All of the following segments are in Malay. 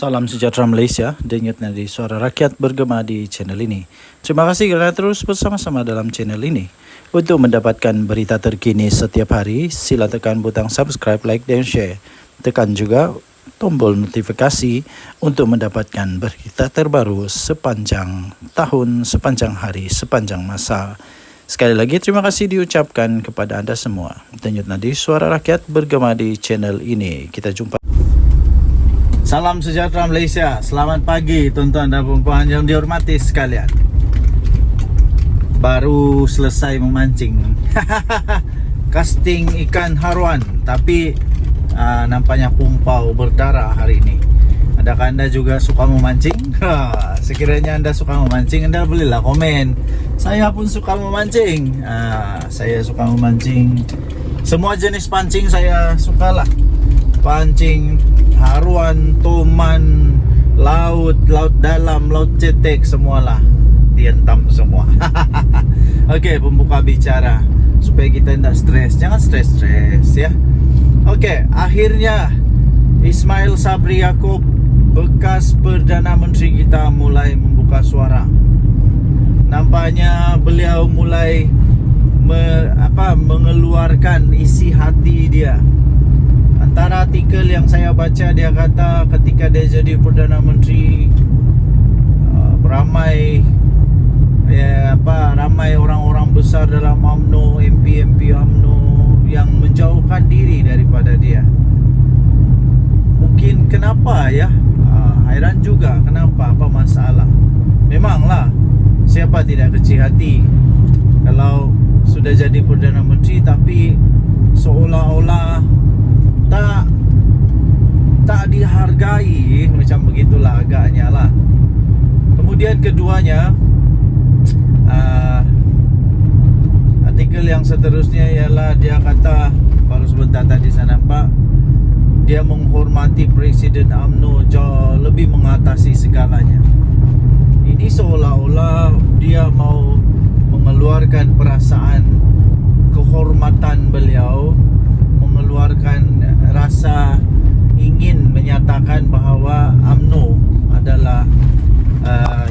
Salam sejahtera Malaysia, denyut nadi suara rakyat bergema di channel ini. Terima kasih kerana terus bersama-sama dalam channel ini. Untuk mendapatkan berita terkini setiap hari, sila tekan butang subscribe, like dan share. Tekan juga tombol notifikasi untuk mendapatkan berita terbaru sepanjang tahun, sepanjang hari, sepanjang masa. Sekali lagi terima kasih diucapkan kepada anda semua. Denyut nadi suara rakyat bergema di channel ini. Kita jumpa. Salam sejahtera Malaysia. Selamat pagi tuan-tuan dan puan-puan yang dihormati sekalian. Baru selesai memancing. Casting ikan haruan, tapi nampaknya pumpau berdarah hari ini. Adakah anda juga suka memancing? Sekiranya anda suka memancing, anda bolehlah komen. Saya pun suka memancing. Saya suka memancing. Semua jenis pancing saya sukalah. Pancing haruan, toman, laut dalam, laut cetek, semualah dihentam semua. Okey, pembuka bicara supaya kita tidak stres. Jangan stres ya. Okey, akhirnya Ismail Sabri Yaakob, bekas Perdana Menteri kita, mulai membuka suara. Nampaknya beliau mulai mengeluarkan isi hati dia. Antara artikel yang saya baca, dia kata ketika dia jadi Perdana Menteri, ramai orang-orang besar dalam UMNO, MP UMNO yang menjauhkan diri daripada dia. Mungkin kenapa ya? Hairan juga kenapa, apa masalah? Memanglah, siapa tidak kecil hati kalau sudah jadi Perdana Menteri tapi seolah-olah tak dihargai, macam begitulah agaknya lah. Kemudian keduanya, artikel yang seterusnya ialah dia kata, baru sebentar tadi saya nampak, dia menghormati Presiden UMNO jauh lebih mengatasi segalanya. Ini seolah-olah dia mau mengeluarkan perasaan kehormatan beliau, mengeluarkan rasa ingin menyatakan bahawa UMNO adalah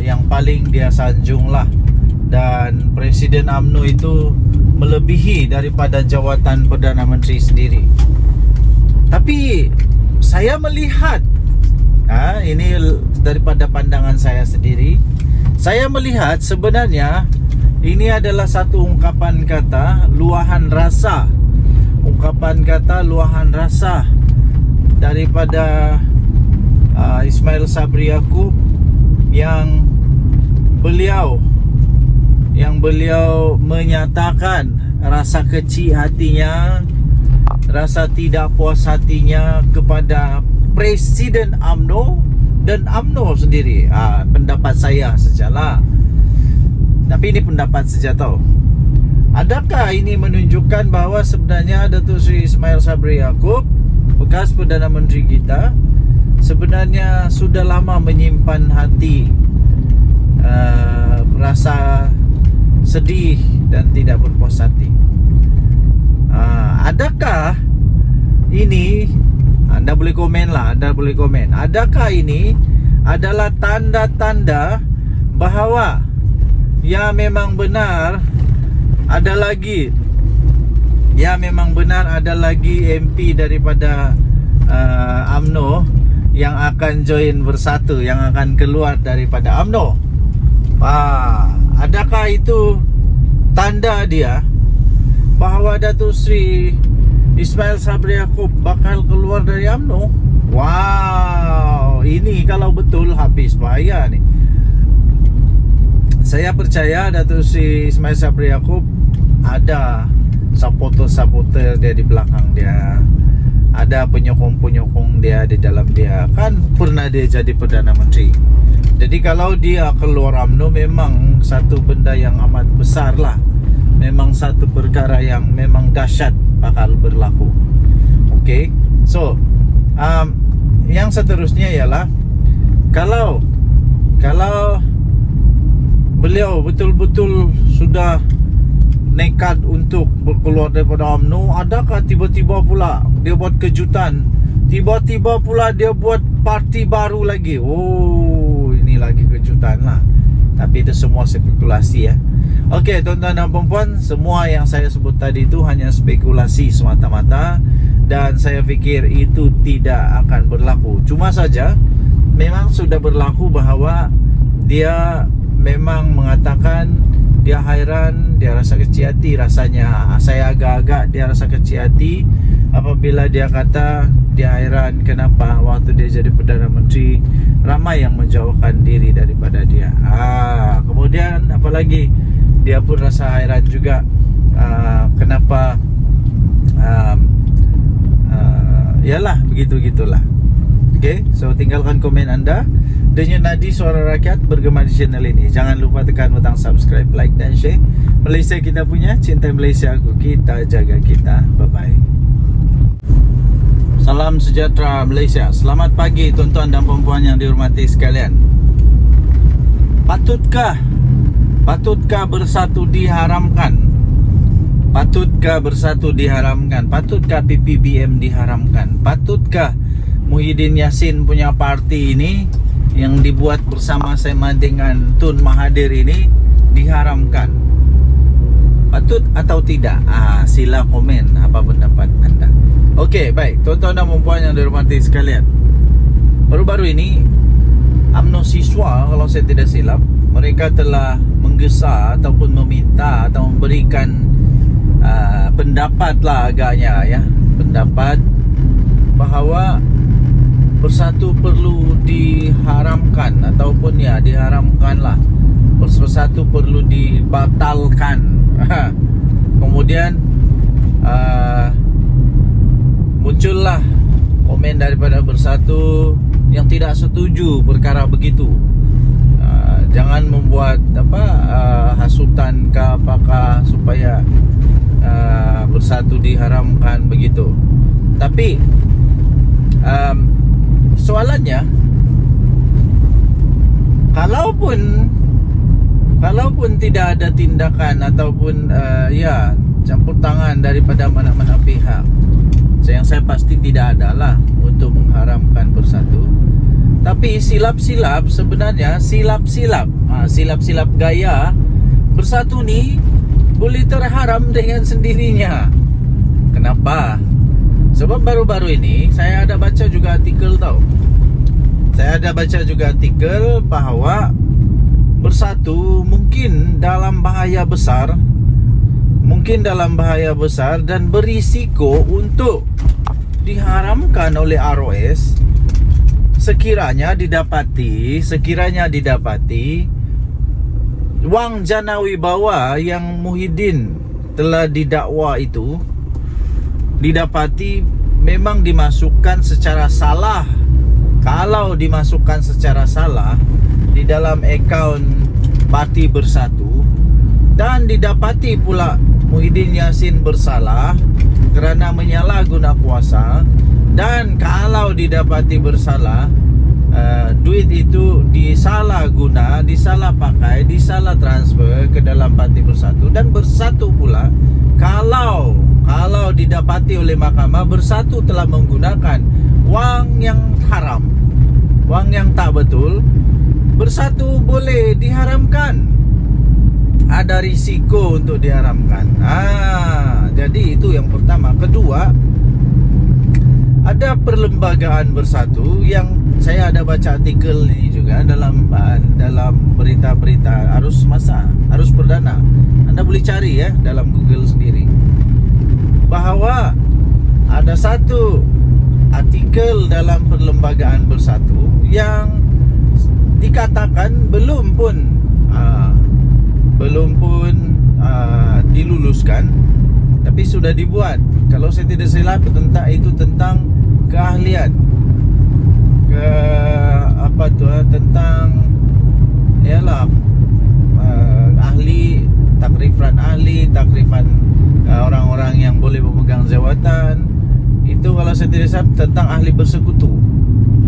yang paling dia sanjung lah. Dan Presiden UMNO itu melebihi daripada jawatan Perdana Menteri sendiri. Tapi saya melihat, ini daripada pandangan saya sendiri, saya melihat sebenarnya ini adalah satu ungkapan kata luahan rasa. Ungkapan kata luahan rasa daripada Ismail Sabri Yaakob yang beliau menyatakan rasa kecil hatinya, rasa tidak puas hatinya kepada Presiden UMNO dan UMNO sendiri. Pendapat saya sajalah. Tapi ini pendapat saja tau. Adakah ini menunjukkan bahawa sebenarnya Datuk Seri Ismail Sabri Yaakob, bekas Perdana Menteri kita, sebenarnya sudah lama menyimpan hati rasa sedih dan tidak berpuas hati? Adakah ini, anda boleh komen lah, adakah ini adalah tanda-tanda bahawa ya memang benar ada lagi MP daripada UMNO yang akan join bersatu, yang akan keluar daripada UMNO? Adakah itu tanda dia bahawa Datuk Seri Ismail Sabri Yaakob bakal keluar dari UMNO? Wow, ini kalau betul habis bahaya nih. Saya percaya Datuk Seri Ismail Sabri Yaakob ada supporter dia di belakang dia, ada penyokong-penyokong dia di dalam dia. Kan pernah dia jadi Perdana Menteri. Jadi kalau dia keluar UMNO, memang satu benda yang amat besar lah. Memang satu perkara yang memang dahsyat bakal berlaku. Okay, so yang seterusnya ialah kalau beliau betul-betul sudah nekat untuk berkeluar daripada UMNO, adakah tiba-tiba pula dia buat kejutan tiba-tiba pula dia buat parti baru lagi. Oh, ini lagi kejutan lah. Tapi itu semua spekulasi ya. Okey, tuan-tuan dan puan-puan, semua yang saya sebut tadi itu hanya spekulasi semata-mata, dan saya fikir itu tidak akan berlaku. Cuma saja memang sudah berlaku bahawa dia memang mengatakan dia hairan, dia rasa kecil hati. Rasanya saya agak-agak dia rasa kecil hati apabila dia kata dia hairan kenapa waktu dia jadi Perdana Menteri ramai yang menjauhkan diri daripada dia. Kemudian apalagi dia pun rasa hairan juga kenapa yalah begitu-gitulah. Okay, so tinggalkan komen anda. Denyut nadi suara rakyat bergema di channel ini. Jangan lupa tekan butang subscribe, like dan share. Malaysia kita punya, cinta Malaysia aku, kita jaga kita. Bye-bye. Salam sejahtera Malaysia. Selamat pagi tuan-tuan dan puan-puan yang dihormati sekalian. Patutkah bersatu diharamkan? Patutkah bersatu diharamkan? Patutkah PPBM diharamkan? Patutkah Muhyiddin Yassin punya parti ini yang dibuat bersama-sama dengan Tun Mahathir ini diharamkan? Patut atau tidak? Sila komen apa pendapat anda. Okey, baik tuan-tuan dan puan yang dihormati sekalian. Baru-baru ini UMNO siswa, kalau saya tidak silap, mereka telah menggesa ataupun meminta atau memberikan pendapat lah agaknya ya, pendapat bahawa bersatu perlu diharamkan ataupun ya diharamkanlah, bersatu perlu dibatalkan. Kemudian muncullah komen daripada bersatu yang tidak setuju perkara begitu. Jangan membuat hasutan ke apakah supaya bersatu diharamkan begitu. Tapi soalannya, kalaupun tidak ada tindakan ataupun campur tangan daripada mana-mana pihak, yang saya pasti tidak adalah untuk mengharamkan bersatu. Tapi silap-silap sebenarnya, silap-silap gaya bersatu ni boleh terharam dengan sendirinya. Kenapa? Sebab baru-baru ini saya ada baca juga artikel bahawa bersatu mungkin dalam bahaya besar, dan berisiko untuk diharamkan oleh ROS sekiranya didapati wang jana wibawa yang Muhyiddin telah didakwa itu didapati memang dimasukkan secara salah. Kalau dimasukkan secara salah di dalam akaun Parti Bersatu dan didapati pula Muhyiddin Yassin bersalah kerana menyalahguna kuasa, dan kalau didapati bersalah, duit itu disalah pakai, disalah transfer ke dalam Parti Bersatu, dan bersatu pula kalau didapati oleh mahkamah bersatu telah menggunakan wang yang haram, wang yang tak betul, bersatu boleh diharamkan. Ada risiko untuk diharamkan. Jadi itu yang pertama. Kedua, ada perlembagaan bersatu yang saya ada baca artikel ini juga dalam berita-berita arus perdana. Anda boleh cari ya dalam Google sendiri, bahawa ada satu artikel dalam perlembagaan bersatu yang dikatakan belum pun diluluskan, tapi sudah dibuat. Kalau saya tidak silap tentang keahlian tentang takrifan orang-orang yang boleh memegang jawatan. Itu kalau saya tidak salah tentang ahli bersekutu,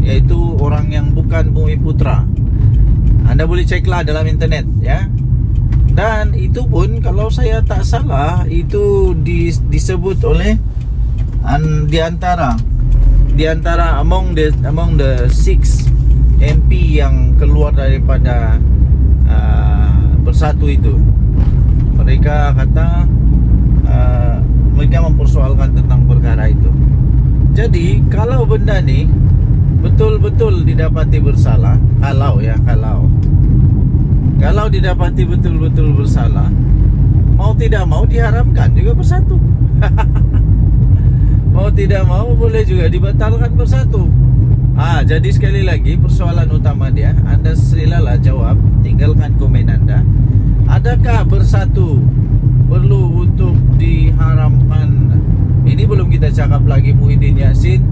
yaitu orang yang bukan Bumiputra. Anda boleh ceklah dalam internet ya. Dan itu pun kalau saya tak salah itu disebut oleh di antara di antara among the 6 MP yang keluar daripada Bersatu itu, mereka kata mereka mempersoalkan tentang perkara itu. Jadi kalau benda ni betul-betul didapati bersalah, kalau didapati betul-betul bersalah, mau tidak mau diharamkan juga Bersatu. Mau tidak mau boleh juga dibatalkan Bersatu. Jadi sekali lagi persoalan utama dia, anda silalah jawab, tinggalkan komen anda. Adakah Bersatu perlu untuk diharamkan? Ini belum kita cakap lagi Muhyiddin Yassin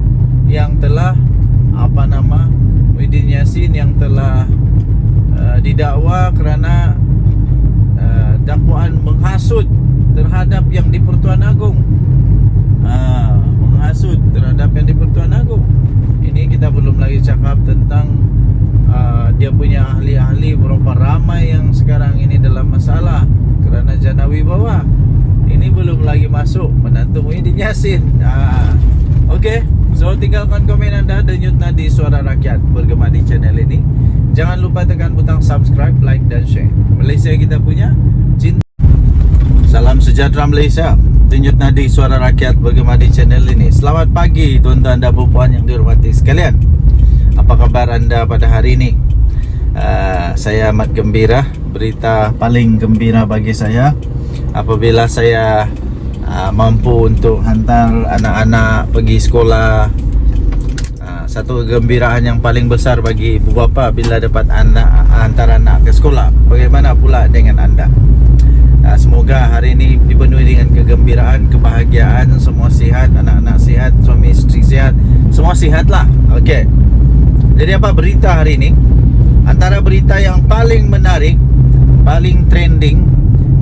yang telah Muhyiddin Yassin yang telah didakwa kerana dakwaan menghasut terhadap yang di Pertuan Agong. Menghasut terhadap yang di Pertuan Agong. Ini kita belum lagi cakap tentang dia punya ahli-ahli, berapa ramai yang sekarang ini dalam masalah kerana jana wibawa. Ini belum lagi masuk menantu Muhyiddin Yassin. Okey, so tinggalkan komen anda, denyut nadi Suara Rakyat bergema di channel ini. Jangan lupa tekan butang subscribe, like dan share. Malaysia kita punya, cinta. Salam sejahtera Malaysia. Denyut nadi Suara Rakyat bergema di channel ini. Selamat pagi tuan-tuan dan puan yang dihormati sekalian. Apa kabar anda pada hari ini? Saya amat gembira. Berita paling gembira bagi saya apabila saya mampu untuk hantar anak-anak pergi sekolah. Satu kegembiraan yang paling besar bagi ibu bapa bila dapat hantar anak ke sekolah. Bagaimana pula dengan anda? Semoga hari ini dipenuhi dengan kegembiraan, kebahagiaan, semua sihat, anak-anak sihat, suami isteri sihat, semua sihatlah. Okey. Jadi apa berita hari ini? Antara berita yang paling menarik, paling trending,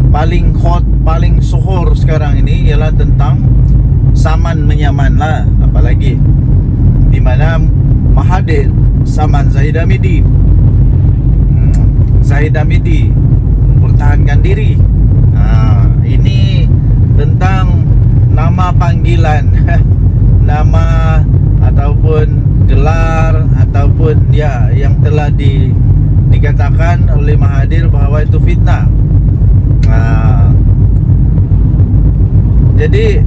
paling hot, paling sohor sekarang ini ialah tentang saman menyaman lah. Apalagi di mana Mahathir saman Zahid Hamidi. Zahid Hamidi mempertahankan diri. Ini tentang nama panggilan nama ataupun gelar ataupun yang telah dikatakan oleh Mahathir bahawa itu fitnah. Jadi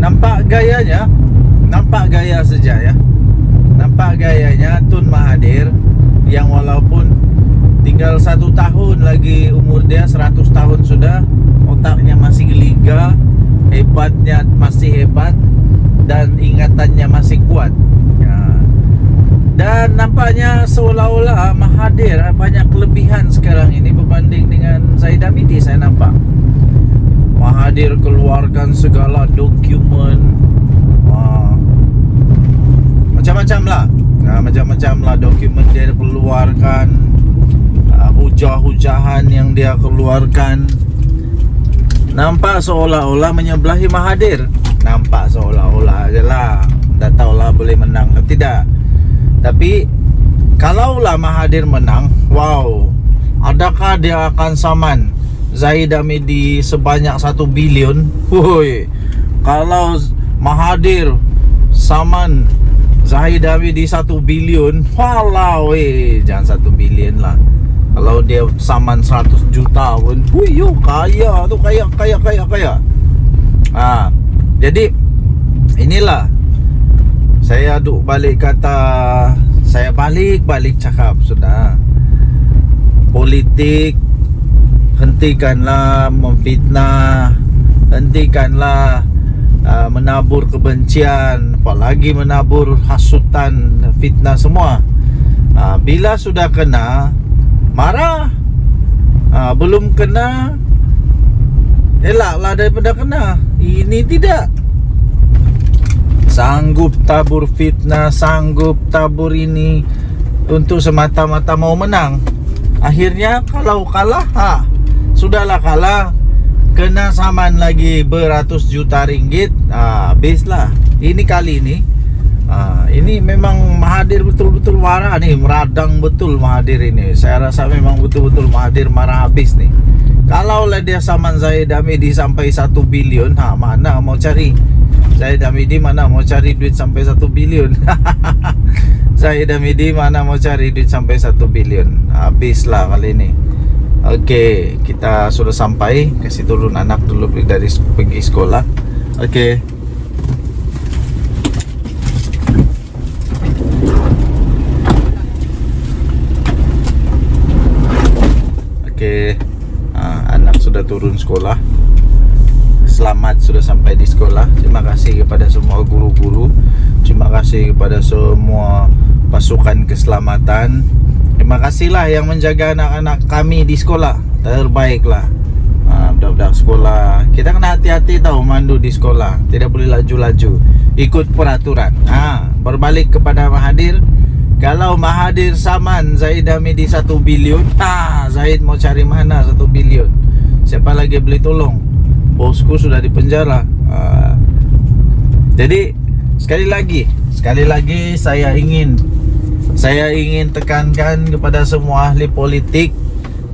nampak gaya saja ya. Nampak gayanya Tun Mahathir yang walaupun tinggal 1 tahun lagi umur dia, 100 tahun sudah, otaknya masih geliga, hebatnya masih hebat, dan ingatannya masih kuat. Dan nampaknya seolah-olah Mahathir banyak kelebihan sekarang ini berbanding dengan Zahid Hamidi. Saya nampak Mahathir keluarkan segala dokumen, macam-macam lah dokumen dia keluarkan, hujah-hujahan yang dia keluarkan. Nampak seolah-olah menyebelahi Mahathir. Nampak seolah-olah je lah. Tak tahulah boleh menang atau tidak. Tapi kalaulah Mahathir menang, wow, adakah dia akan saman Zahid Hamidi sebanyak 1 bilion? Kalau Mahathir saman Zahid Hamidi 1 bilion, walau jangan 1 bilion lah. Kalau dia saman 100 juta pun, kaya tu, kaya. Jadi inilah saya duk balik kata, saya balik cakap sudah. Politik, hentikanlah memfitnah, hentikanlah menabur kebencian, apalagi menabur hasutan, fitnah semua. Bila sudah kena, marah. Belum kena, elaklah daripada kena. Ini tidak. Sanggup tabur fitnah, sanggup tabur ini untuk semata-mata mau menang. Akhirnya kalau kalah, sudahlah kalah, kena saman lagi beratus juta ringgit, habislah. Ini kali ini ini memang Mahathir betul-betul marah nih, meradang betul Mahathir ini. Saya rasa memang betul-betul Mahathir marah habis nih. Kalau lah dia saman Zahid Hamidi sampai 1 bilion, mana mau cari Zahid Hamidi mana mau cari duit sampai 1 bilion. Zahid Hamidi mana mau cari duit sampai 1 bilion. Habislah kali ini. Oke, kita sudah sampai. Kasih turun anak dulu dari pergi sekolah. Oke. Oke, anak sudah turun sekolah. Selamat sudah sampai di sekolah. Terima kasih kepada semua guru-guru. Terima kasih kepada semua pasukan keselamatan. Terima kasihlah yang menjaga anak-anak kami di sekolah. Terbaiklah. Budak-budak sekolah. Kita kena hati-hati tahu mandu di sekolah. Tidak boleh laju-laju. Ikut peraturan. Berbalik kepada Mahathir. Kalau Mahathir saman Zahid Hamidi 1 bilion, Zahid mau cari mana 1 bilion? Siapa lagi beli tolong? Bosku sudah di penjara. Jadi sekali lagi saya ingin tekankan kepada semua ahli politik.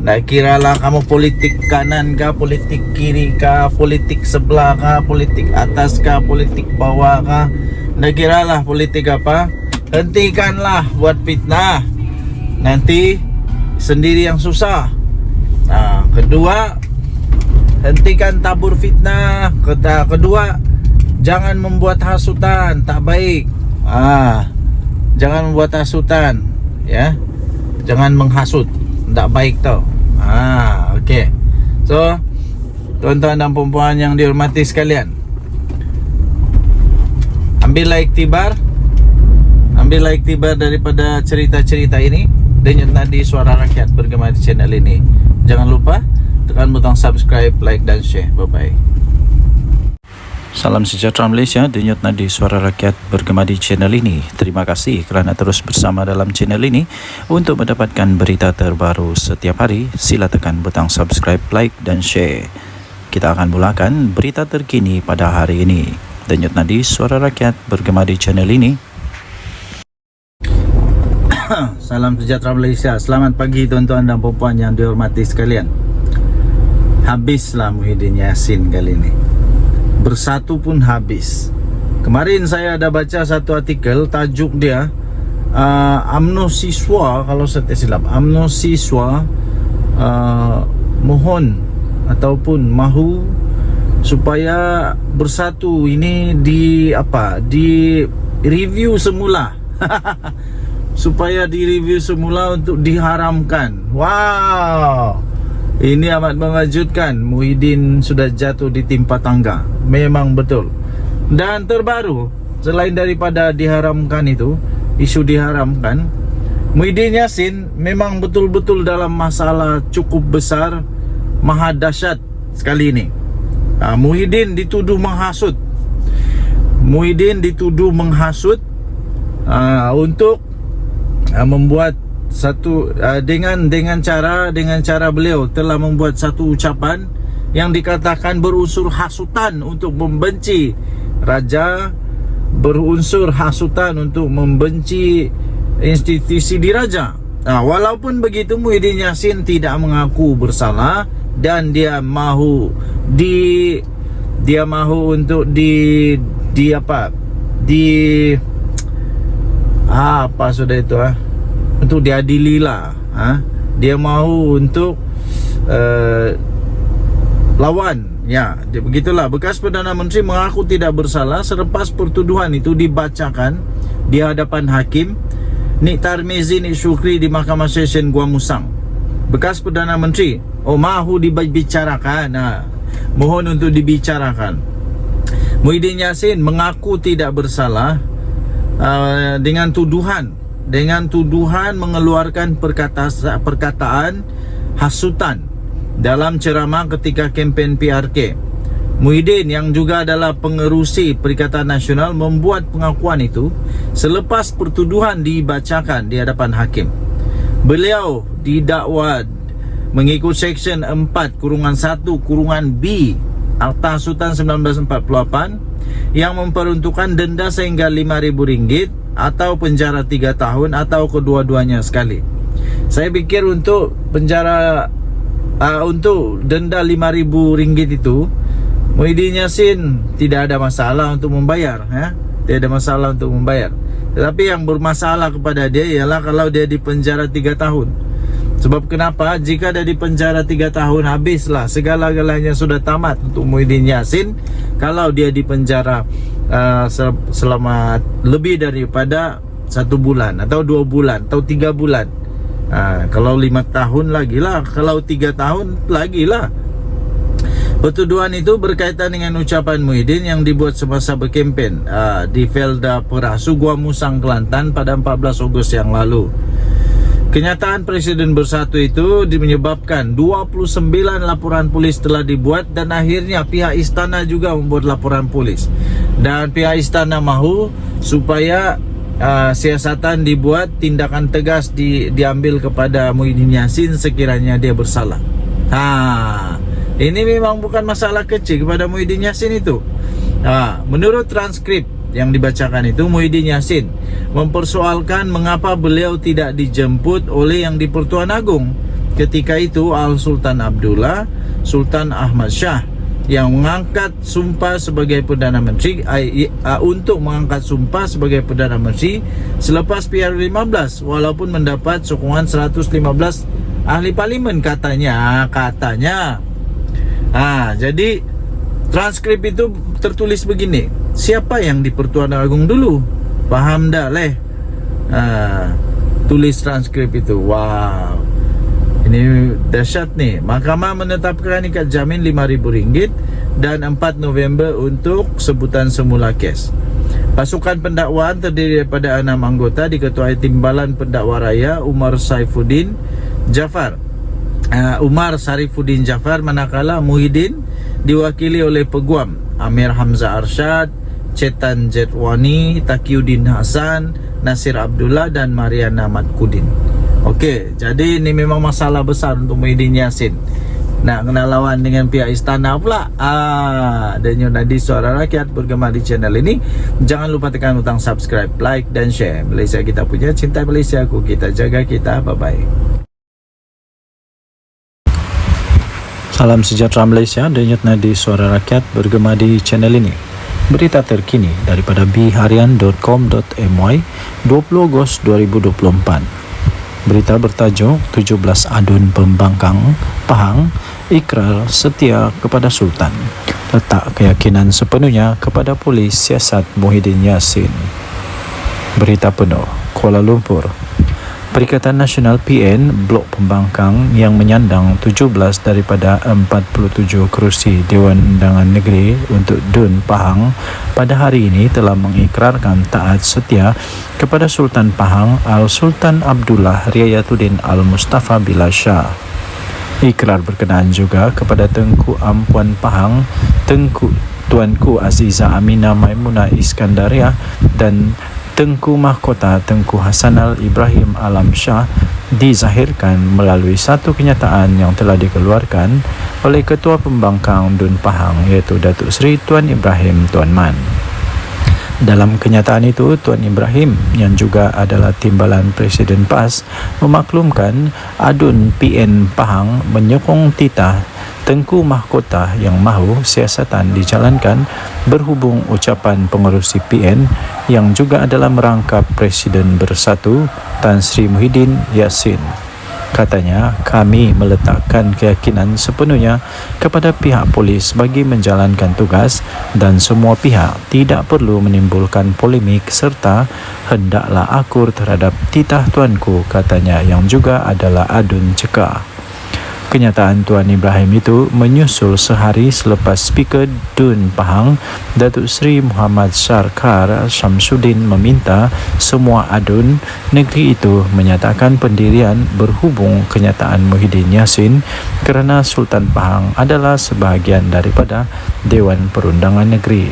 Tak kiralah kamu politik kanan kah, politik kiri kah, politik sebelah kah, politik atas kah, politik bawah kah, tak kiralah politik apa. Hentikanlah buat fitnah. Nanti sendiri yang susah. Kedua, hentikan tabur fitnah. Kedua, jangan membuat hasutan, tak baik. Jangan membuat hasutan, ya. Jangan menghasut, tak baik tau. Okey. So, tuan-tuan dan puan-puan yang dihormati sekalian, ambillah iktibar daripada cerita-cerita ini. Denyut Nadi Suara Rakyat bergema di channel ini. Jangan lupa tekan butang subscribe, like dan share. Bye-bye. Salam sejahtera Malaysia, Denyut Nadi Suara Rakyat bergema di channel ini. Terima kasih kerana terus bersama dalam channel ini. Untuk mendapatkan berita terbaru setiap hari, sila tekan butang subscribe, like dan share. Kita akan mulakan berita terkini pada hari ini. Denyut Nadi Suara Rakyat bergema di channel ini. Salam sejahtera Malaysia. Selamat pagi tuan-tuan dan puan-puan yang dihormati sekalian. Habislah Muhyiddin Yassin kali ini. Bersatu pun habis. Kemarin saya ada baca satu artikel, tajuk dia UMNO siswa, kalau saya tak silap, UMNO siswa mohon ataupun mahu supaya bersatu. Ini di review semula. Supaya direview semula untuk diharamkan. Wow, ini amat mengejutkan. Muhyiddin sudah jatuh di timpa tangga. Memang betul. Dan terbaru, selain daripada diharamkan itu, isu diharamkan, Muhyiddin Yassin memang betul-betul dalam masalah cukup besar, maha dahsyat sekali ini. Muhyiddin dituduh menghasut. Untuk membuat satu dengan cara beliau telah membuat satu ucapan yang dikatakan berunsur hasutan untuk membenci raja, berunsur hasutan untuk membenci institusi diraja. Walaupun begitu, Muhyiddin Yassin tidak mengaku bersalah dan dia mahu untuk untuk diadililah. Dia mahu untuk lawan. Ya, begitulah. Bekas Perdana Menteri mengaku tidak bersalah selepas pertuduhan itu dibacakan di hadapan hakim Nik Tarmizi Nik Syukri di Mahkamah Session Gua Musang. Bekas Perdana Menteri mahu dibicarakan. Mohon untuk dibicarakan. Muhyiddin Yassin mengaku tidak bersalah dengan tuduhan mengeluarkan perkataan hasutan dalam ceramah ketika kempen PRK. Muhyiddin yang juga adalah pengerusi Perikatan Nasional membuat pengakuan itu selepas pertuduhan dibacakan di hadapan hakim. Beliau didakwa mengikut Seksyen 4-1-B Akta Hasutan 1948 yang memperuntukkan denda sehingga RM5,000 atau penjara 3 tahun atau kedua-duanya sekali. Saya pikir untuk penjara untuk denda RM5,000 itu Muhyiddin Yassin tidak ada masalah untuk membayar, ya? Tidak ada masalah untuk membayar. Tetapi yang bermasalah kepada dia ialah kalau dia di penjara 3 tahun. Sebab kenapa? Jika dia di penjara 3 tahun, habislah segala-galanya, sudah tamat untuk Muhyiddin Yassin. Kalau dia di penjara selama lebih daripada 1 bulan atau 2 bulan atau 3 bulan. Kalau 5 tahun lagi lah, kalau 3 tahun lagi lah. Pertuduhan itu berkaitan dengan ucapan Muhyiddin yang dibuat semasa berkempen di Felda Perasu, Gua Musang, Kelantan pada 14 Ogos yang lalu. Kenyataan Presiden Bersatu itu menyebabkan 29 laporan polis telah dibuat dan akhirnya pihak istana juga membuat laporan polis. Dan pihak istana mahu supaya siasatan dibuat, tindakan tegas diambil kepada Muhyiddin Yassin sekiranya dia bersalah. Ini memang bukan masalah kecil kepada Muhyiddin Yassin itu. Menurut transkrip yang dibacakan itu, Muhyiddin Yassin mempersoalkan mengapa beliau tidak dijemput oleh Yang di-Pertuan Agong. Ketika itu Al Sultan Abdullah, Sultan Ahmad Shah yang mengangkat sumpah sebagai Perdana Menteri, untuk mengangkat sumpah sebagai Perdana Menteri selepas PR15, walaupun mendapat sokongan 115 ahli parlimen katanya. Jadi transkrip itu tertulis begini. Siapa yang di Pertuan Agong dulu? Paham dah leh. Tulis transkrip itu. Wow, ini dahsyat nih. Mahkamah menetapkan ikat jamin RM5.000 dan 4 November untuk sebutan semula kes. Pasukan pendakwaan terdiri daripada 6 anggota diketuai Timbalan Pendakwa Raya Umar Sarifuddin Jafar, manakala Muhyiddin diwakili oleh Peguam Amir Hamzah Arsyad, Chetan Jetwani, Taqiyuddin Hasan, Nasir Abdullah dan Mariana Matkudin. Okey, jadi ini memang masalah besar untuk Muhyiddin Yassin. Nak kena lawan dengan pihak istana pula. Dan Nadi Suara Rakyat bergema di channel ini. Jangan lupa tekan butang subscribe, like dan share. Malaysia kita punya, cinta Malaysia ku, kita jaga kita. Bye-bye. Salam sejahtera Malaysia, denyut nadi Suara Rakyat bergema di channel ini. Berita terkini daripada biharian.com.my 20 Ogos 2024. Berita bertajuk 17 adun pembangkang Pahang ikrar setia kepada Sultan, letak keyakinan sepenuhnya kepada polis siasat Muhyiddin Yassin. Berita penuh. Kuala Lumpur. Perikatan Nasional PN Blok Pembangkang yang menyandang 17 daripada 47 kerusi Dewan Undangan Negeri untuk DUN Pahang pada hari ini telah mengikrarkan taat setia kepada Sultan Pahang Al Sultan Abdullah Riayatuddin Al Mustafa Billah Shah. Ikrar berkenaan juga kepada Tengku Ampuan Pahang, Tuanku Aziza Aminah Maimunah Iskandariah dan Tengku Mahkota Tengku Hasanal Ibrahim Alam Shah dizahirkan melalui satu kenyataan yang telah dikeluarkan oleh Ketua Pembangkang DUN Pahang, iaitu Datuk Seri Tuan Ibrahim Tuan Man. Dalam kenyataan itu, Tuan Ibrahim yang juga adalah Timbalan Presiden PAS memaklumkan adun PN Pahang menyokong titah Tengku Mahkota yang mahu siasatan dijalankan berhubung ucapan pengerusi PN yang juga adalah merangkap Presiden Bersatu Tan Sri Muhyiddin Yassin. Katanya, kami meletakkan keyakinan sepenuhnya kepada pihak polis bagi menjalankan tugas dan semua pihak tidak perlu menimbulkan polemik serta hendaklah akur terhadap titah tuanku, katanya, yang juga adalah adun cekah. Kenyataan Tuan Ibrahim itu menyusul sehari selepas Speaker DUN Pahang Datuk Seri Muhammad Sarkar Syamsuddin meminta semua adun negeri itu menyatakan pendirian berhubung kenyataan Muhyiddin Yassin kerana Sultan Pahang adalah sebahagian daripada Dewan Perundangan Negeri.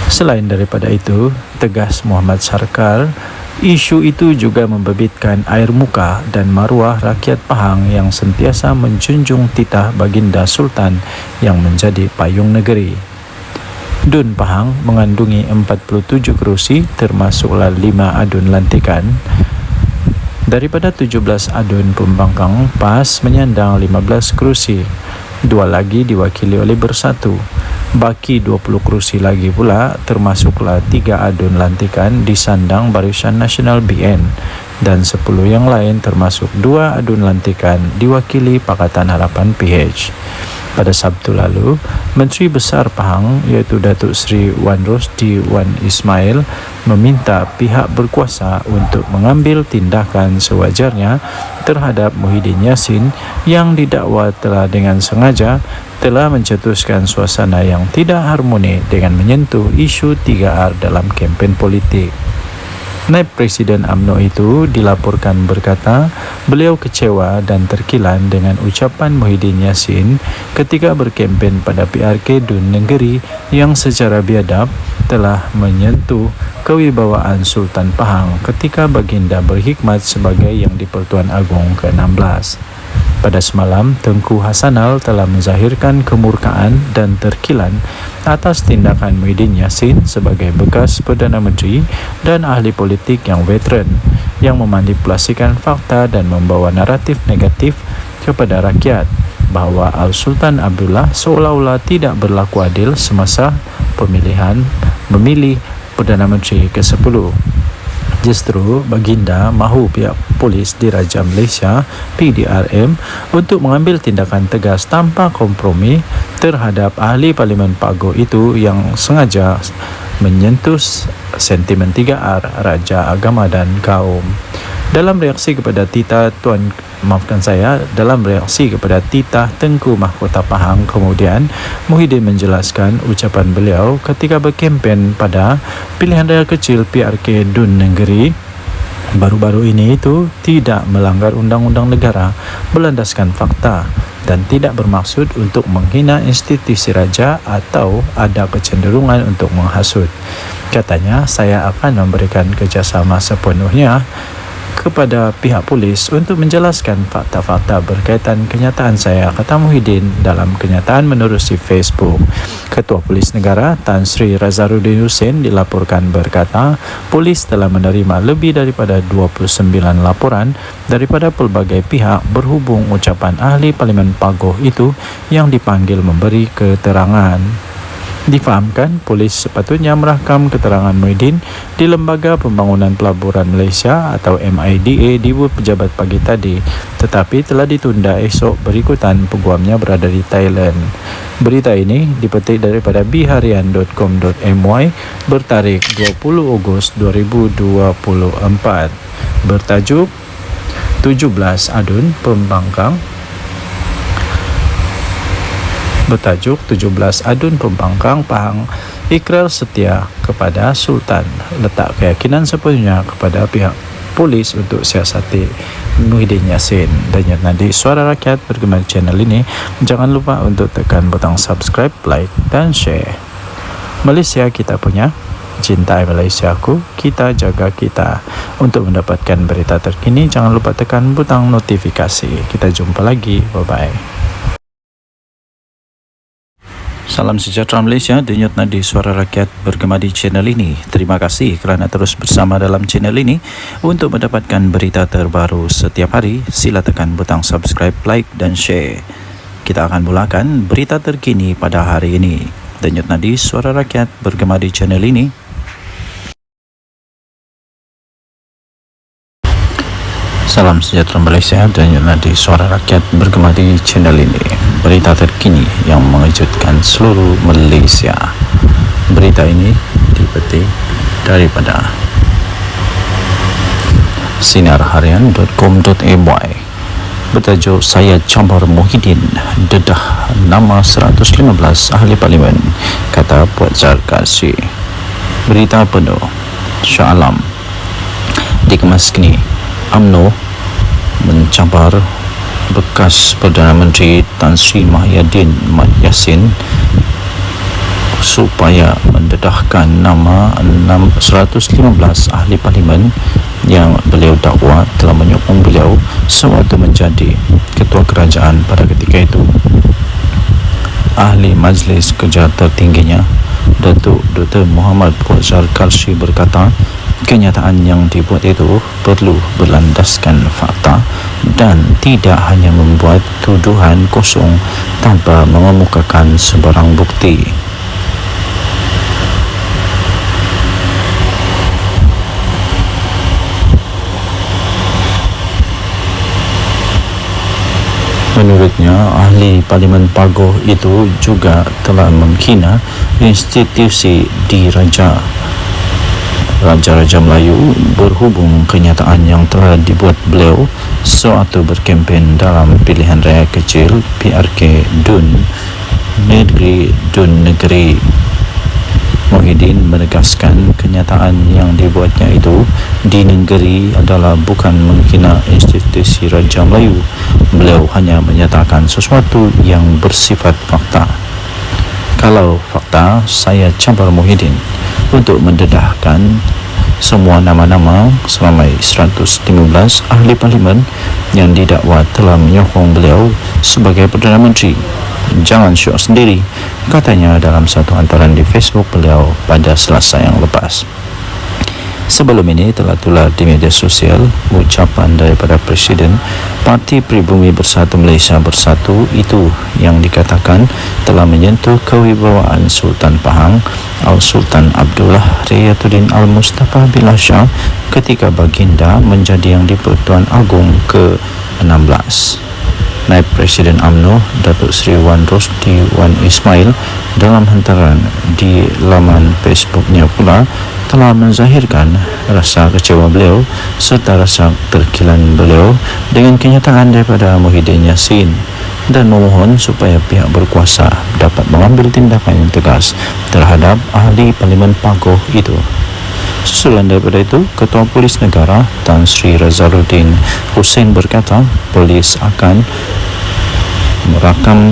Selain daripada itu, tegas Muhammad Sarkar, isu itu juga membabitkan air muka dan maruah rakyat Pahang yang sentiasa menjunjung titah baginda Sultan yang menjadi payung negeri. DUN Pahang mengandungi 47 kerusi termasuklah 5 adun lantikan. Daripada 17 adun pembangkang, PAS menyandang 15 kerusi. 2 lagi diwakili oleh Bersatu. Baki 20 kerusi lagi pula termasuklah 3 adun lantikan disandang Barisan Nasional BN dan 10 yang lain termasuk 2 adun lantikan diwakili Pakatan Harapan PH. Pada Sabtu lalu, Menteri Besar Pahang iaitu Datuk Seri Wan Rosdi Wan Ismail meminta pihak berkuasa untuk mengambil tindakan sewajarnya terhadap Muhyiddin Yassin yang didakwa telah dengan sengaja telah mencetuskan suasana yang tidak harmoni dengan menyentuh isu 3R dalam kempen politik. Naib Presiden UMNO itu dilaporkan berkata beliau kecewa dan terkilan dengan ucapan Muhyiddin Yassin ketika berkempen pada PRK Dun Negeri yang secara biadab telah menyentuh kewibawaan Sultan Pahang ketika baginda berkhidmat sebagai Yang di-Pertuan Agong ke-16. Pada semalam, Tengku Hasanal telah menzahirkan kemurkaan dan terkilan atas tindakan Muhyiddin Yassin sebagai bekas Perdana Menteri dan ahli politik yang veteran yang memanipulasikan fakta dan membawa naratif negatif kepada rakyat bahawa Al-Sultan Abdullah seolah-olah tidak berlaku adil semasa pemilihan memilih Perdana Menteri ke-10. Justru baginda mahu pihak polis Diraja Malaysia PDRM untuk mengambil tindakan tegas tanpa kompromi terhadap ahli Parlimen Pagoh itu yang sengaja menyentuh sentimen 3R, Raja, Agama dan Kaum. Dalam reaksi kepada titah Tengku Mahkota Pahang, kemudian Muhyiddin menjelaskan ucapan beliau ketika berkempen pada pilihan raya kecil PRK Dun Negeri baru-baru ini itu tidak melanggar undang-undang negara, berlandaskan fakta dan tidak bermaksud untuk menghina institusi raja atau ada kecenderungan untuk menghasut. Katanya, saya akan memberikan kerjasama sepenuhnya kepada pihak polis untuk menjelaskan fakta-fakta berkaitan kenyataan saya, kata Muhyiddin dalam kenyataan menerusi Facebook. Ketua Polis Negara Tan Sri Razaruddin Hussein dilaporkan berkata, polis telah menerima lebih daripada 29 laporan daripada pelbagai pihak berhubung ucapan ahli Parlimen Pagoh itu yang dipanggil memberi keterangan. Difahamkan, polis sepatutnya merakam keterangan Muhyiddin di Lembaga Pembangunan Pelaburan Malaysia atau MIDA di pejabat pagi tadi, tetapi telah ditunda esok berikutan peguamnya berada di Thailand. Berita ini dipetik daripada biharian.com.my bertarikh 20 Ogos 2024 bertajuk 17 Adun Pembangkang Pahang ikrar setia kepada Sultan, letak keyakinan sepenuhnya kepada pihak polis untuk siasati Muhyiddin Yassin. Dan nanti Suara Rakyat bergema di channel ini. Jangan lupa untuk tekan butang subscribe, like dan share. Malaysia kita punya, cintai Malaysiaku, kita jaga kita. Untuk mendapatkan berita terkini, jangan lupa tekan butang notifikasi. Kita jumpa lagi, bye bye. Salam sejahtera Malaysia, denyut nadi Suara Rakyat bergema di channel ini. Terima kasih kerana terus bersama dalam channel ini. Untuk mendapatkan berita terbaru setiap hari, sila tekan butang subscribe, like dan share. Kita akan mulakan berita terkini pada hari ini. Denyut nadi Suara Rakyat bergema di channel ini. Salam sejahtera Malaysia, denyut nadi Suara Rakyat bergema di channel ini. Berita terkini yang mengejutkan seluruh Malaysia. Berita ini dipetik daripada sinarharian.com.my bertajuk Saya Campur Muhyiddin dedah nama 115 ahli parlimen, kata Puan Zarkasi. Berita penuh Shah Alam dikemas kini. UMNO mencampur bekas Perdana Menteri Tan Sri Muhyiddin Yassin supaya mendedahkan nama 115 ahli parlimen yang beliau dakwa telah menyokong beliau sewaktu menjadi ketua kerajaan pada ketika itu. Ahli Majlis Kerja tertingginya Datuk Dr. Muhammad Fawzal Karshi berkata, kenyataan yang dibuat itu perlu berlandaskan fakta dan tidak hanya membuat tuduhan kosong tanpa mengemukakan sebarang bukti. Menurutnya, ahli Parlimen Pagoh itu juga telah menghina institusi diraja Raja-Raja Melayu berhubung kenyataan yang telah dibuat beliau sewaktu berkempen dalam pilihan raya kecil PRK Dun Negeri. Muhyiddin menegaskan kenyataan yang dibuatnya itu di negeri adalah bukan menghina institusi Raja Melayu. Beliau hanya menyatakan sesuatu yang bersifat fakta. Kalau fakta, saya cabar Muhyiddin untuk mendedahkan semua nama-nama selama 115 ahli parlimen yang didakwa telah menyokong beliau sebagai Perdana Menteri. Jangan syok sendiri, katanya dalam satu hantaran di Facebook beliau pada Selasa yang lepas. Sebelum ini telah tular di media sosial ucapan daripada Presiden Parti Pribumi Bersatu Malaysia Bersatu itu yang dikatakan telah menyentuh kewibawaan Sultan Pahang Al-Sultan Abdullah Riyatuddin Al-Mustafa Billah Shah ketika baginda menjadi Yang di-Pertuan Agong ke-16. Naib Presiden UMNO Datuk Seri Wan Rosdi Wan Ismail dalam hantaran di laman Facebooknya pula telah menzahirkan rasa kecewa beliau serta rasa terkilan beliau dengan kenyataan daripada Muhyiddin Yassin dan memohon supaya pihak berkuasa dapat mengambil tindakan yang tegas terhadap ahli Parlimen Pagoh itu. Susulan daripada itu, Ketua Polis Negara Tan Sri Razaluddin Hussein berkata polis akan merakam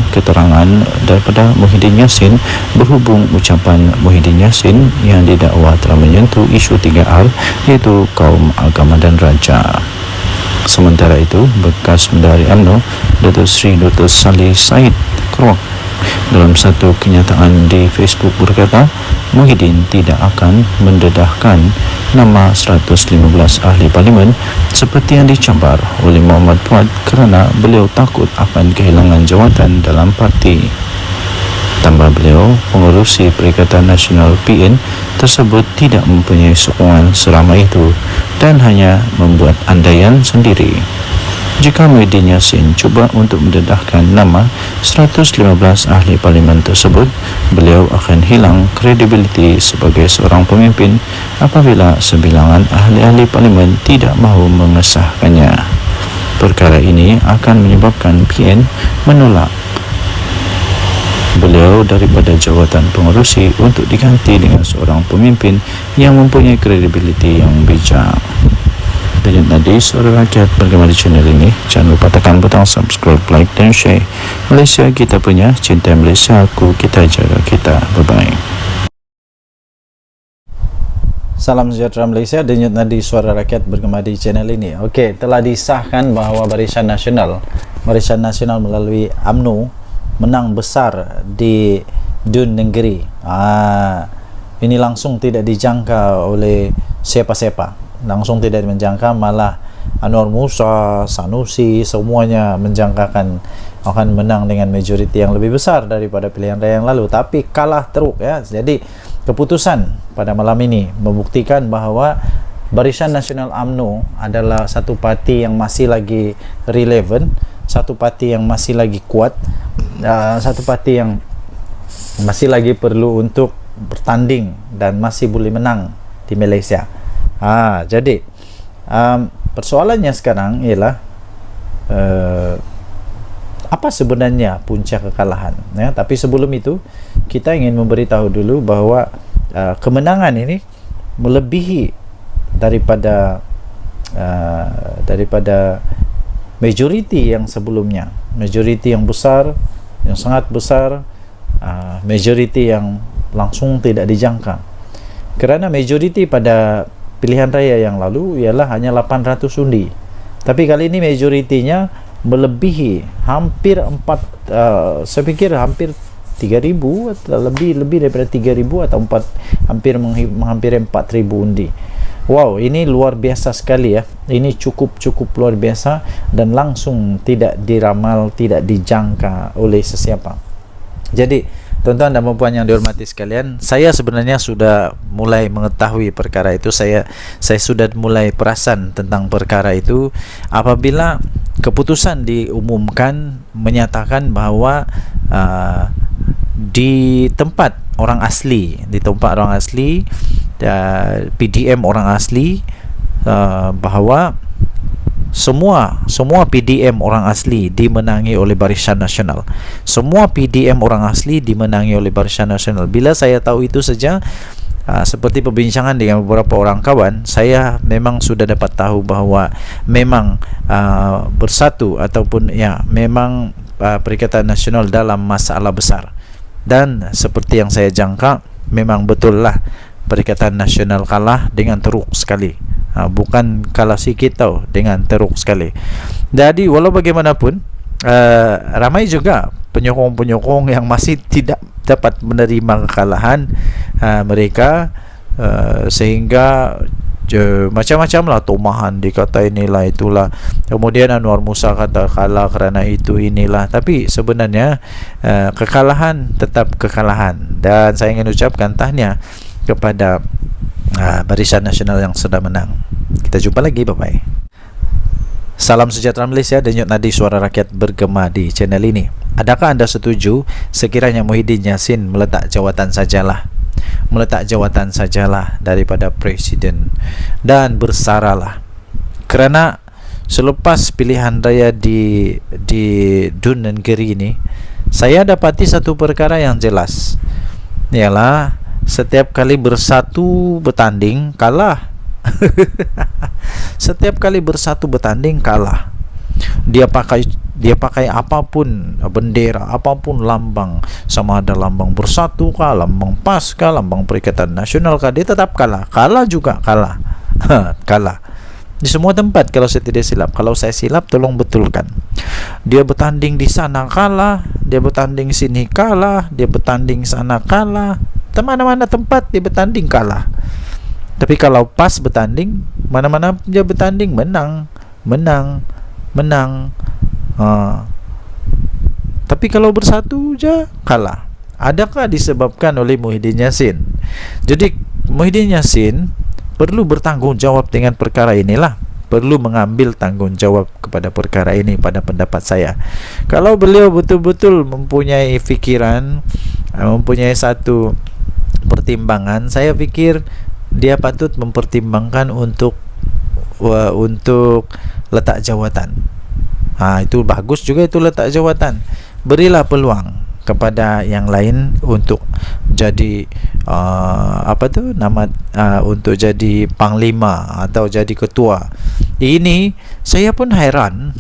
keterangan daripada Muhyiddin Yassin berhubung ucapan Muhyiddin Yassin yang didakwa telah menyentuh isu 3R iaitu kaum, agama dan raja. Sementara itu, bekas Menteri UMNO Datuk Seri Dr. Saleh Said Kroak dalam satu kenyataan di Facebook berkata Muhyiddin tidak akan mendedahkan nama 115 ahli parlimen seperti yang dicabar oleh Muhammad Fuad kerana beliau takut akan kehilangan jawatan dalam parti. Tambah beliau, pengerusi Perikatan Nasional PN tersebut tidak mempunyai sokongan seramai itu dan hanya membuat andaian sendiri. Jika Muhyiddin Yassin cuba untuk mendedahkan nama 115 ahli parlimen tersebut, beliau akan hilang kredibiliti sebagai seorang pemimpin apabila sebilangan ahli-ahli parlimen tidak mahu mengesahkannya. Perkara ini akan menyebabkan PN menolak beliau daripada jawatan pengerusi untuk diganti dengan seorang pemimpin yang mempunyai kredibiliti yang bijak. Dan tadi Suara Rakyat bergema di channel ini. Jangan lupa tekan butang subscribe, like dan share. Malaysia kita punya, cinta Malaysia aku, kita jaga kita. Bye-bye. Salam sejahtera Malaysia, denyut nadi Suara Rakyat bergema di channel ini. Okey, telah disahkan bahawa Barisan Nasional melalui UMNO menang besar di Dun Negeri. Ini langsung tidak dijangka oleh siapa-siapa. Langsung tidak menjangka, malah Anwar Musa, Sanusi, semuanya menjangkakan akan menang dengan majoriti yang lebih besar daripada pilihan raya yang lalu, tapi kalah teruk ya. Jadi keputusan pada malam ini membuktikan bahawa Barisan Nasional UMNO adalah satu parti yang masih lagi relevan, satu parti yang masih lagi kuat, satu parti yang masih lagi perlu untuk bertanding dan masih boleh menang di Malaysia. Jadi persoalannya sekarang ialah apa sebenarnya punca kekalahan ya? Tapi sebelum itu kita ingin memberitahu dulu bahawa kemenangan ini melebihi daripada majoriti yang sebelumnya, majoriti yang besar, yang sangat besar, majoriti yang langsung tidak dijangka. Kerana majoriti pada pilihan raya yang lalu ialah hanya 800 undi, tapi kali ini majoritinya melebihi hampir saya fikir hampir 3,000 atau lebih daripada 3,000 atau hampir 4,000 undi. Wow, ini luar biasa sekali ya. Ini cukup luar biasa dan langsung tidak diramal, tidak dijangka oleh sesiapa. Jadi, tuan-tuan dan puan yang dihormati sekalian, saya sebenarnya sudah mulai mengetahui perkara itu. Saya sudah mulai perasan tentang perkara itu apabila keputusan diumumkan menyatakan bahwa di tempat orang asli, PDM orang asli, bahwa semua PDM orang asli dimenangi oleh Barisan Nasional. Semua PDM orang asli dimenangi oleh Barisan Nasional. Bila saya tahu itu saja, seperti perbincangan dengan beberapa orang kawan, saya memang sudah dapat tahu bahwa memang bersatu ataupun memang Perikatan Nasional dalam masalah besar. Dan seperti yang saya jangka, memang betul lah Perikatan Nasional kalah dengan teruk sekali. Bukan kalah sikit tau, dengan teruk sekali. Jadi walau bagaimanapun, ramai juga penyokong-penyokong yang masih tidak dapat menerima kekalahan mereka, sehingga macam-macam lah tomahan, dikata inilah itulah, kemudian Anwar Musa kata kalah kerana itu inilah. Tapi sebenarnya kekalahan tetap kekalahan, dan saya ingin ucapkan tahniah kepada Barisan Nasional yang sudah menang. Kita jumpa lagi, bye bye. Salam sejahtera Malaysia, denyut nadi suara rakyat bergema di channel ini. Adakah anda setuju sekiranya Muhyiddin Yassin meletak jawatan sajalah daripada presiden dan bersaralah? Kerana selepas pilihan raya di Dun Negeri ini, saya dapati satu perkara yang jelas, ialah setiap kali bersatu bertanding kalah. Setiap kali bersatu bertanding kalah. Dia pakai apapun bendera, apapun lambang, sama ada lambang Bersatu kah, lambang PAS kah, lambang Perikatan Nasional kah, dia tetap kalah. Kalah juga kalah. Kalah di semua tempat kalau saya tidak silap. Kalau saya silap, tolong betulkan. Dia bertanding di sana kalah, dia bertanding sini kalah, dia bertanding sana kalah, mana-mana tempat dia bertanding kalah. Tapi kalau PAS bertanding, mana-mana dia bertanding menang. Tapi kalau Bersatu je kalah. Adakah disebabkan oleh Muhyiddin Yassin? Jadi Muhyiddin Yassin perlu bertanggungjawab dengan perkara inilah, perlu mengambil tanggungjawab kepada perkara ini pada pendapat saya. Kalau beliau betul-betul mempunyai fikiran, mempunyai satu pertimbangan, saya fikir dia patut mempertimbangkan untuk letak jawatan. Itu bagus juga, itu letak jawatan. Berilah peluang kepada yang lain untuk jadi untuk jadi panglima atau jadi ketua. Ini saya pun heran,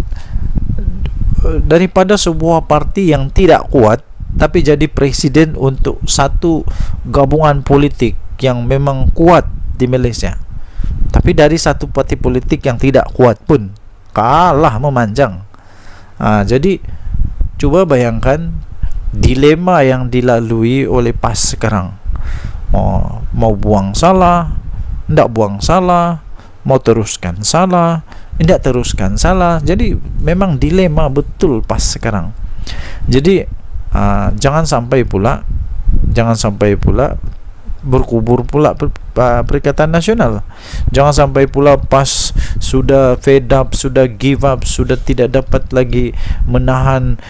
daripada sebuah parti yang tidak kuat tapi jadi presiden untuk satu gabungan politik yang memang kuat di Malaysia. Tapi dari satu parti politik yang tidak kuat pun kalah memanjang. Jadi cuba bayangkan dilema yang dilalui oleh PAS sekarang. Mau buang salah, tidak buang salah, mau teruskan salah, tidak teruskan salah. Jadi memang dilema betul PAS sekarang. Jadi jangan sampai pula berkubur pula Perikatan Nasional. Jangan sampai pula PAS sudah fed up, sudah give up, sudah tidak dapat lagi menahan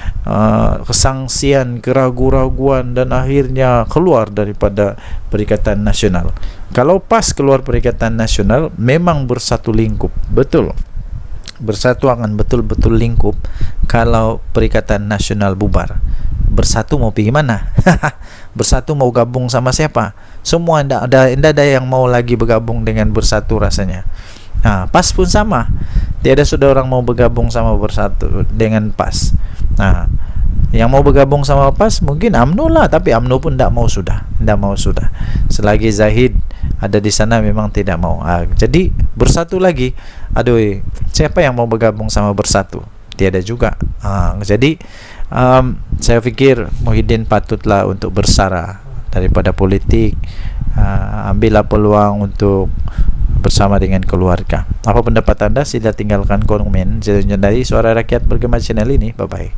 kesangsian, keraguan-raguan, dan akhirnya keluar daripada Perikatan Nasional. Kalau PAS keluar Perikatan Nasional, memang bersatu lingkup, betul. Bersatu akan betul-betul lingkup. Kalau Perikatan Nasional bubar, Bersatu mau pergi mana? Bersatu mau gabung sama siapa? Semua tidak ada yang mau lagi bergabung dengan Bersatu rasanya. PAS pun sama. Tiada sudah orang mau bergabung sama Bersatu dengan PAS. Yang mau bergabung sama PAS mungkin UMNO lah, tapi UMNO pun tidak mau sudah. Selagi Zahid ada di sana memang tidak mau. Jadi Bersatu lagi. Aduh, siapa yang mau bergabung sama Bersatu? Tiada juga. Jadi saya fikir Muhyiddin patutlah untuk bersara daripada politik. Ambillah peluang untuk bersama dengan keluarga. Apa pendapat anda? Sila tinggalkan komen. Dari Suara Rakyat Bergema channel ini. Bye bye.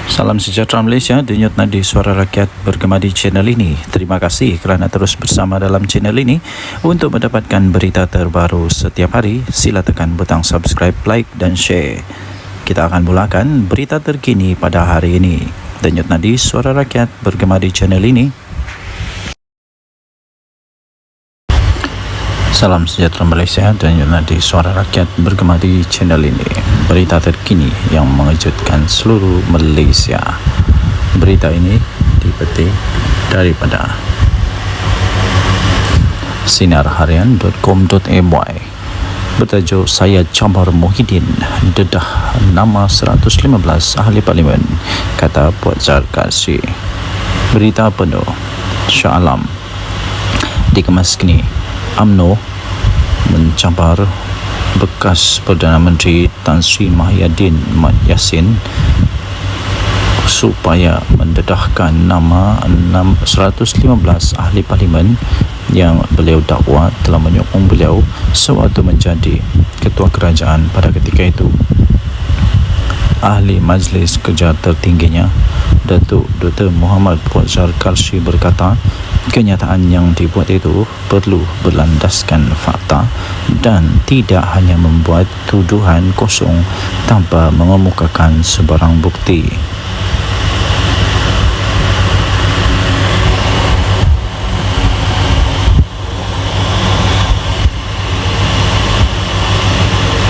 Salam sejahtera Malaysia, denyut nadi Suara Rakyat Bergema di channel ini. Terima kasih kerana terus bersama dalam channel ini. Untuk mendapatkan berita terbaru setiap hari, sila tekan butang subscribe, like dan share. Kita akan mulakan berita terkini pada hari ini. Denyut nadi Suara Rakyat Bergema di channel ini. Salam sejahtera Malaysia, denyut nadi Suara Rakyat Bergema di channel ini. Berita terkini yang mengejutkan seluruh Malaysia. Berita ini dipetik daripada sinarharian.com.my bertajuk Saya Cabar Muhyiddin dedah nama 115 ahli parlimen, kata Puan Zarkasi. Berita penuh Shah Alam dikemas kini. UMNO mencabar bekas Perdana Menteri Tan Sri Muhyiddin Mat Yassin supaya mendedahkan nama 115 ahli parlimen yang beliau dakwa telah menyokong beliau sewaktu menjadi ketua kerajaan pada ketika itu. Ahli Majlis Kerja tertingginya Datuk Dr. Muhammad Puan Zarkasi berkata, kenyataan yang dibuat itu perlu berlandaskan fakta dan tidak hanya membuat tuduhan kosong tanpa mengemukakan sebarang bukti.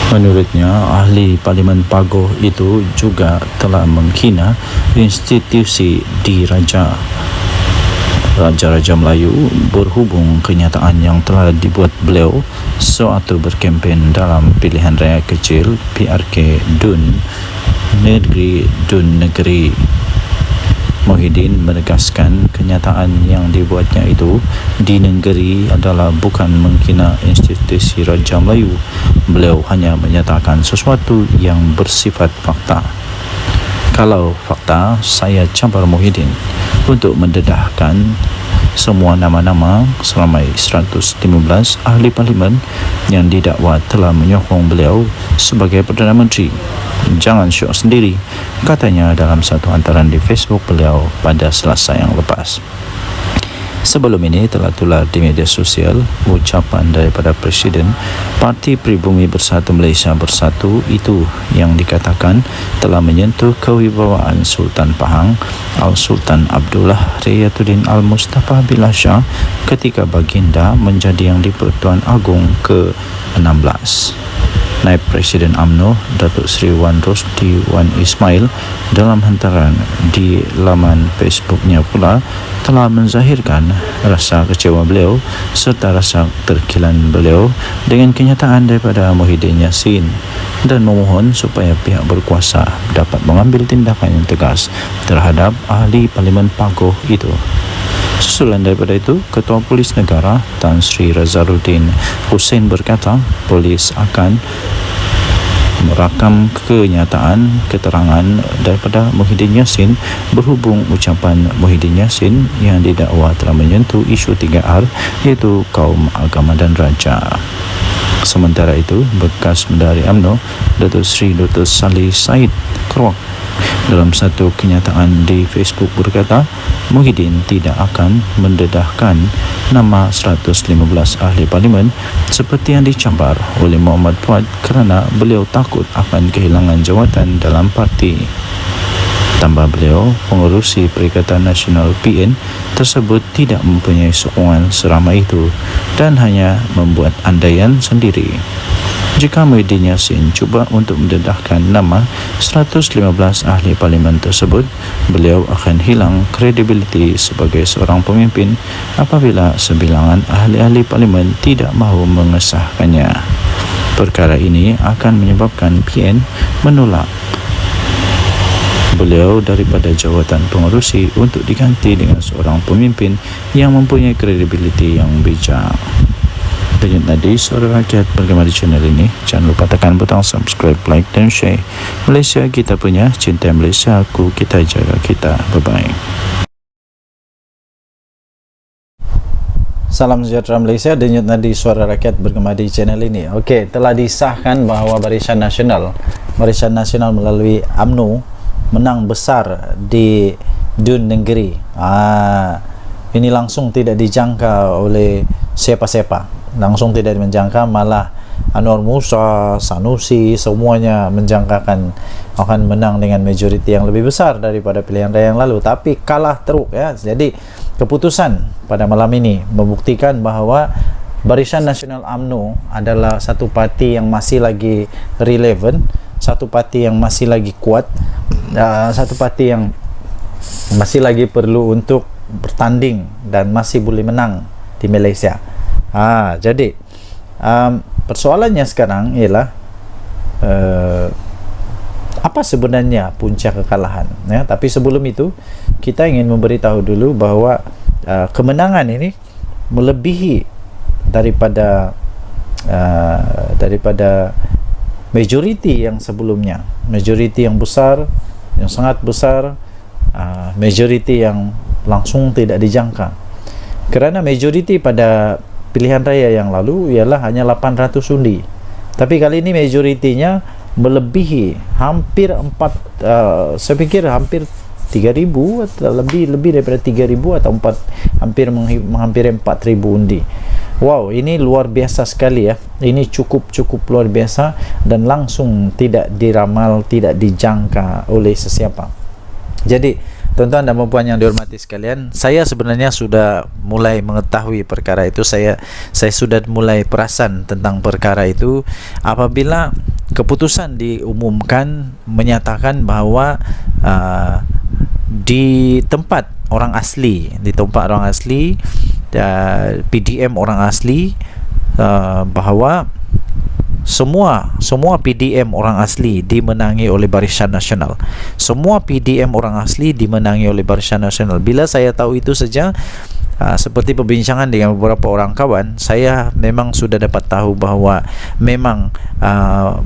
Menurutnya, ahli Parlimen Pagoh itu juga telah menghina institusi diraja Raja-Raja Melayu berhubung kenyataan yang telah dibuat beliau sewaktu berkempen dalam pilihan raya kecil PRK Dun Negeri. Muhyiddin menegaskan kenyataan yang dibuatnya itu di negeri adalah bukan menghina institusi Raja Melayu. Beliau hanya menyatakan sesuatu yang bersifat fakta. Kalau fakta, saya cabar Muhyiddin untuk mendedahkan semua nama-nama seramai 115 ahli parlimen yang didakwa telah menyokong beliau sebagai Perdana Menteri. Jangan syok sendiri, katanya dalam satu hantaran di Facebook beliau pada Selasa yang lepas. Sebelum ini telah tular di media sosial ucapan daripada Presiden Parti Pribumi Bersatu Malaysia Bersatu itu yang dikatakan telah menyentuh kewibawaan Sultan Pahang Al-Sultan Abdullah Riyatuddin Al-Mustafa Billah Shah ketika baginda menjadi Yang di-Pertuan Agong ke-16. Naib Presiden UMNO Datuk Seri Wan Rosdi Wan Ismail dalam hantaran di laman Facebooknya pula telah menzahirkan rasa kecewa beliau serta rasa terkilan beliau dengan kenyataan daripada Muhyiddin Yassin dan memohon supaya pihak berkuasa dapat mengambil tindakan yang tegas terhadap ahli Parlimen Pagoh itu. Susulan daripada itu, Ketua Polis Negara Tan Sri Razaluddin Hussein berkata polis akan merakam kenyataan keterangan daripada Muhyiddin Yassin berhubung ucapan Muhyiddin Yassin yang didakwa telah menyentuh isu 3R iaitu kaum, agama dan raja. Sementara itu, bekas Menteri UMNO Datuk Seri Dr. Salih Said Keruak dalam satu kenyataan di Facebook berkata Muhyiddin tidak akan mendedahkan nama 115 ahli parlimen seperti yang dicabar oleh Muhammad Fuad kerana beliau takut akan kehilangan jawatan dalam parti. Tambah beliau, pengerusi Perikatan Nasional PN tersebut tidak mempunyai sokongan seramai itu dan hanya membuat andaian sendiri. Jika Muhyiddin Yassin cuba untuk mendedahkan nama 115 ahli parlimen tersebut, beliau akan hilang kredibiliti sebagai seorang pemimpin apabila sebilangan ahli-ahli parlimen tidak mahu mengesahkannya. Perkara ini akan menyebabkan PN menolak beliau daripada jawatan pengerusi untuk diganti dengan seorang pemimpin yang mempunyai kredibiliti yang bijak. Dan tadi Suara Rakyat Bergema di channel ini. Jangan lupa tekan butang subscribe, like dan share. Malaysia kita punya, cinta Malaysia aku, kita jaga kita. Bye bye. Salam sejahtera Malaysia, denyut nadi suara rakyat bergema di channel ini. Okey, telah disahkan bahawa Barisan Nasional melalui UMNO menang besar di Dun Negeri. Ini langsung tidak dijangka oleh siapa-siapa. Langsung tidak menjangka, malah Anwar Musa, Sanusi, semuanya menjangkakan akan menang dengan majoriti yang lebih besar daripada pilihan raya yang lalu, tapi kalah teruk ya. Jadi keputusan pada malam ini membuktikan bahawa Barisan Nasional UMNO adalah satu parti yang masih lagi relevan, satu parti yang masih lagi kuat, satu parti yang masih lagi perlu untuk bertanding dan masih boleh menang di Malaysia. Jadi persoalannya sekarang ialah apa sebenarnya punca kekalahan ya. Tapi sebelum itu kita ingin memberitahu dulu bahawa kemenangan ini melebihi daripada majoriti yang sebelumnya, majoriti yang besar, yang sangat besar, majoriti yang langsung tidak dijangka. Kerana majoriti pada pilihan raya yang lalu ialah hanya 800 undi, tapi kali ini majoritinya melebihi hampir saya fikir hampir 3,000 atau lebih daripada 3,000 atau hampir 4,000 undi. Wow, ini luar biasa sekali ya. Ini cukup luar biasa dan langsung tidak diramal, tidak dijangka oleh sesiapa. Jadi tuan-tuan dan puan yang dihormati sekalian, saya sebenarnya sudah mulai mengetahui perkara itu. Saya sudah mulai perasan tentang perkara itu apabila keputusan diumumkan menyatakan bahawa di tempat orang asli, PDM orang asli, bahawa semua PDM orang asli dimenangi oleh Barisan Nasional. Semua PDM orang asli dimenangi oleh Barisan Nasional. Bila saya tahu itu saja, seperti perbincangan dengan beberapa orang kawan, saya memang sudah dapat tahu bahawa memang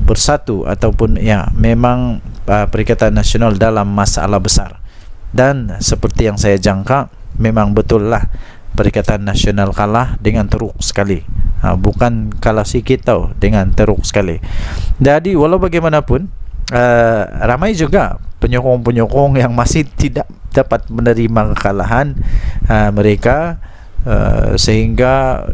bersatu ataupun ya memang Perikatan Nasional dalam masalah besar. Dan seperti yang saya jangka, memang betul lah Perikatan Nasional kalah dengan teruk sekali. Bukan kalah sikit tau, dengan teruk sekali. Jadi walau bagaimanapun, ramai juga penyokong-penyokong yang masih tidak dapat menerima kekalahan mereka, sehingga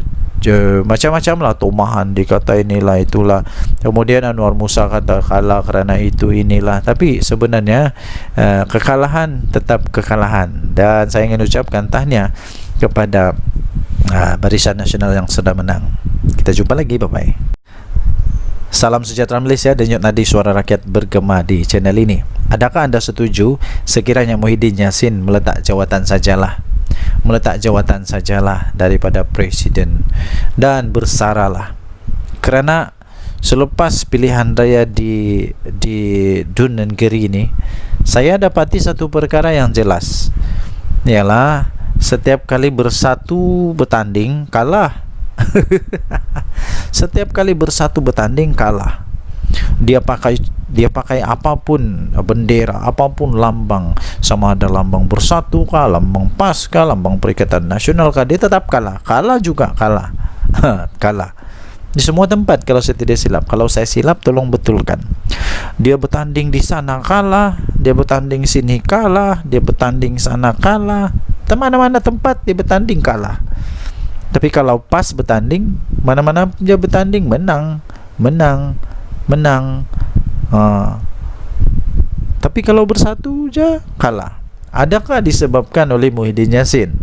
macam-macam lah tomahan, dikata inilah itulah, kemudian Anwar Musa kata kalah kerana itu inilah. Tapi sebenarnya kekalahan tetap kekalahan, dan saya ingin ucapkan tahniah kepada Barisan Nasional yang sedang menang. Kita jumpa lagi, bye-bye. Salam sejahtera Malaysia, denyut nadi suara rakyat bergema di channel ini. Adakah anda setuju sekiranya Muhyiddin Yassin meletak jawatan sajalah daripada Presiden dan bersaralah? Kerana selepas pilihan raya di Dun Negeri ini, saya dapati satu perkara yang jelas, ialah setiap kali bersatu bertanding kalah. Setiap kali bersatu bertanding kalah. Dia pakai apapun bendera, apapun lambang, sama ada lambang Bersatu kah, lambang PAS kah, lambang Perikatan Nasional kah, dia tetap kalah. Kalah di semua tempat kalau saya tidak silap. Kalau saya silap tolong betulkan. Dia bertanding di sana kalah, dia bertanding sini kalah, dia bertanding sana kalah, mana-mana tempat dia bertanding kalah. Tapi kalau PAS bertanding, mana-mana dia bertanding menang. Tapi kalau Bersatu je kalah. Adakah disebabkan oleh Muhyiddin Yassin?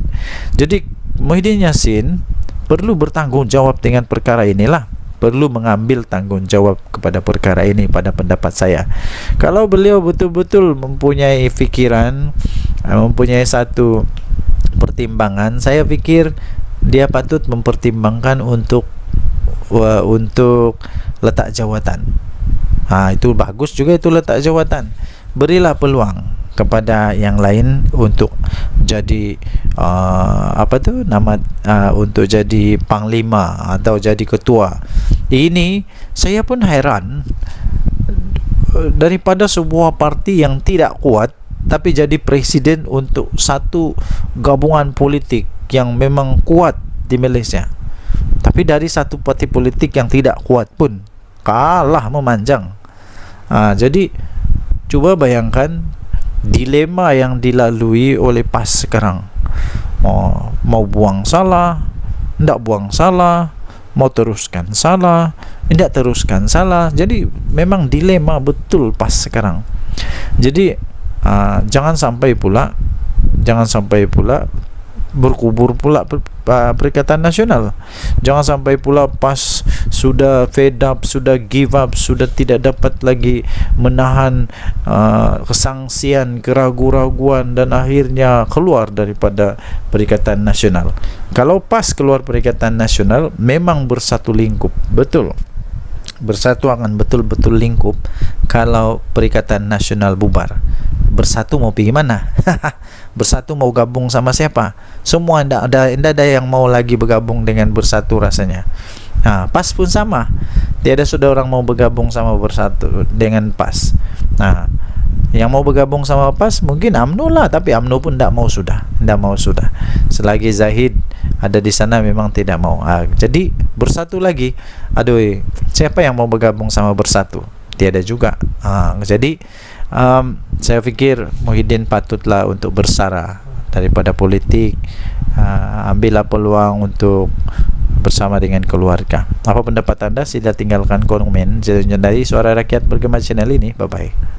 Jadi Muhyiddin Yassin perlu bertanggungjawab dengan perkara inilah. Perlu mengambil tanggungjawab kepada perkara ini pada pendapat saya. Kalau beliau betul-betul mempunyai fikiran, mempunyai satu pertimbangan, saya fikir dia patut mempertimbangkan untuk letak jawatan. Itu bagus juga, itu letak jawatan. Berilah peluang kepada yang lain untuk jadi untuk jadi panglima atau jadi ketua. Ini saya pun heran, daripada sebuah parti yang tidak kuat tapi jadi presiden untuk satu gabungan politik yang memang kuat di Malaysia. Tapi dari satu parti politik yang tidak kuat pun kalah memanjang. Jadi coba bayangkan dilema yang dilalui oleh PAS sekarang. Mau buang salah, tidak buang salah, mau teruskan salah, tidak teruskan salah. Jadi memang dilema betul PAS sekarang. Jadi jangan sampai pula berkubur pula Perikatan Nasional. Jangan sampai pula PAS sudah fed up, sudah give up, sudah tidak dapat lagi menahan kesangsian, keraguan-raguan, dan akhirnya keluar daripada Perikatan Nasional. Kalau PAS keluar Perikatan Nasional, memang bersatu lingkup, betul. Bersatu akan betul-betul lingkup. Kalau Perikatan Nasional bubar, bersatu mau pergi mana? Bersatu mau gabung sama siapa? Semua tidak ada yang mau lagi bergabung dengan bersatu rasanya. PAS pun sama. Tiada sudah orang mau bergabung sama bersatu dengan PAS. Yang mau bergabung sama PAS mungkin UMNO lah, tapi UMNO pun tidak mau sudah. Selagi Zahid ada di sana memang tidak mau. Jadi bersatu lagi. Aduh, siapa yang mau bergabung sama bersatu? Tiada juga. Jadi saya pikir Muhyiddin patutlah untuk bersara daripada politik. Ambillah peluang untuk bersama dengan keluarga. Apa pendapat anda? Sila tinggalkan komen dari Suara Rakyat Bergema channel ini. Bye bye.